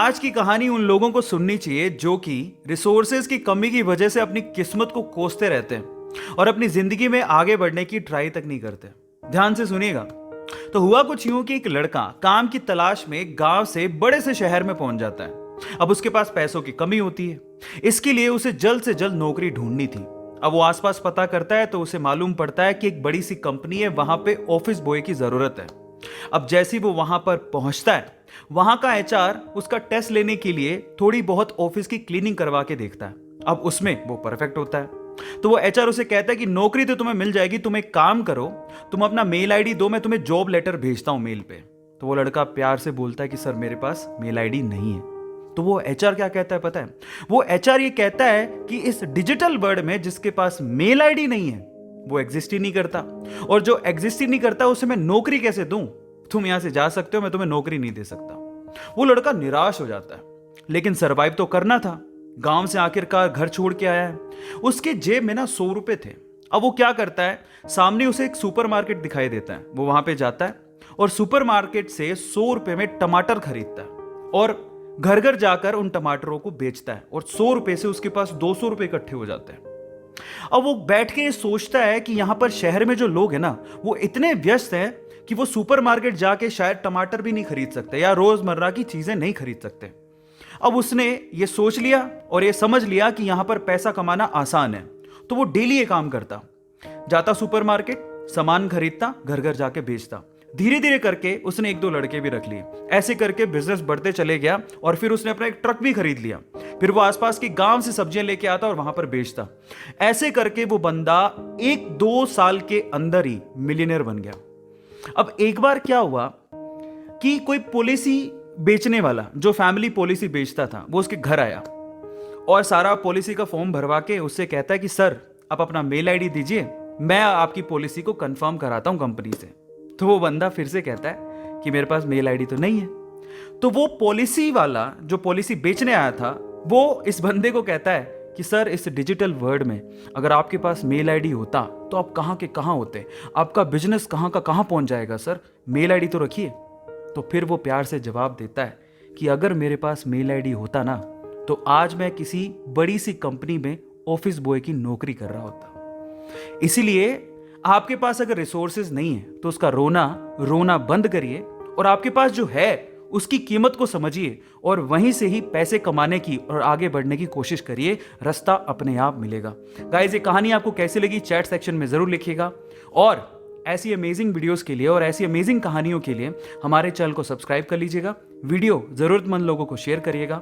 आज की कहानी उन लोगों को सुननी चाहिए जो कि रिसोर्सेज की कमी की वजह से अपनी किस्मत को कोसते रहते हैं और अपनी जिंदगी में आगे बढ़ने की ट्राई तक नहीं करते। ध्यान से सुनिएगा। तो हुआ कुछ यूं कि एक लड़का काम की तलाश में गांव से बड़े से शहर में पहुंच जाता है। अब उसके पास पैसों की कमी होती है, इसके लिए उसे जल्द से जल्द नौकरी ढूंढनी थी। अब वो आसपास पता करता है तो उसे मालूम पड़ता है कि एक बड़ी सी कंपनी है, वहां पे ऑफिस बॉय की जरूरत है। अब जैसे ही वो वहां पर पहुंचता है, वहां का एचआर उसका टेस्ट लेने के लिए थोड़ी बहुत ऑफिस की क्लीनिंग करवा के देखता है। अब उसमें वो परफेक्ट होता है तो वो एचआर उसे कहता है कि नौकरी तो तुम्हें मिल जाएगी, तुम एक काम करो, तुम अपना मेल आईडी दो, मैं तुम्हें जॉब लेटर भेजता हूं मेल पे। तो वो लड़का प्यार से बोलता है कि सर मेरे पास मेल आईडी नहीं है। तो वो एचआर क्या कहता है पता है? वो एचआर ये कहता है कि इस डिजिटल वर्ल्ड में जिसके पास मेल आईडी नहीं है वो एग्जिस्ट ही नहीं करता, और जो एग्जिस्ट ही नहीं करता उसे मैं नौकरी कैसे दूं? तुम यहां से जा सकते हो, मैं तुम्हें नौकरी नहीं दे सकता। वो लड़का निराश हो जाता है, लेकिन सरवाइव तो करना था। गांव से आखिरकार घर छोड़ के आया है, उसके जेब में ना 100 रुपए थे। अब वो क्या करता है, सामने उसे एक सुपरमार्केट दिखाई देता है, वो वहां पे जाता है और सुपरमार्केट से 100 रुपए में टमाटर खरीदता है और घर घर जाकर उन टमाटरों को बेचता है, और 100 रुपए से उसके पास 200 रुपए इकट्ठे हो जाते हैं। अब वो बैठ के सोचता है कि यहां पर शहर में जो लोग हैं ना, वो इतने व्यस्त हैं कि वो सुपरमार्केट जाके शायद टमाटर भी नहीं खरीद सकते या रोजमर्रा की चीजें नहीं खरीद सकते। अब उसने ये सोच लिया और ये समझ लिया कि यहां पर पैसा कमाना आसान है, तो वो डेली ये काम करता, जाता सुपरमार्केट, सामान खरीदता, घर घर जाके बेचता। धीरे धीरे करके उसने एक दो लड़के भी रख लिए। ऐसे करके बिजनेस बढ़ते चले गया और फिर उसने अपना एक ट्रक भी खरीद लिया। फिर वो आसपास के गांव से सब्जियां लेके आता और वहां पर बेचता। ऐसे करके वो बंदा 1-2 साल के अंदर ही मिलियनेयर बन गया। अब एक बार क्या हुआ कि कोई पॉलिसी बेचने वाला, जो फैमिली पॉलिसी बेचता था, वो उसके घर आया और सारा पॉलिसी का फॉर्म भरवा के उससे कहता है कि सर आप अपना मेल आईडी दीजिए, मैं आपकी पॉलिसी को कंफर्म कराता हूं कंपनी से। तो वो बंदा फिर से कहता है कि मेरे पास मेल आईडी तो नहीं है। तो वो पॉलिसी वाला जो पॉलिसी बेचने आया था, वो इस बंदे को कहता है कि सर इस डिजिटल वर्ल्ड में अगर आपके पास मेल आईडी होता तो आप कहाँ के कहाँ होते, आपका बिजनेस कहाँ का कहाँ पहुंच जाएगा, सर मेल आईडी तो रखिए। तो फिर वो प्यार से जवाब देता है कि अगर मेरे पास मेल आईडी होता ना, तो आज मैं किसी बड़ी सी कंपनी में ऑफिस बॉय की नौकरी कर रहा होता। इसीलिए आपके पास अगर रिसोर्सेज नहीं है तो उसका रोना बंद करिए और आपके पास जो है उसकी कीमत को समझिए और वहीं से ही पैसे कमाने की और आगे बढ़ने की कोशिश करिए। रास्ता अपने आप मिलेगा। गाइस, ये कहानी आपको कैसी लगी चैट सेक्शन में जरूर लिखिएगा, और ऐसी अमेजिंग वीडियोस के लिए और ऐसी अमेजिंग कहानियों के लिए हमारे चैनल को सब्सक्राइब कर लीजिएगा। वीडियो जरूरतमंद लोगों को शेयर करिएगा।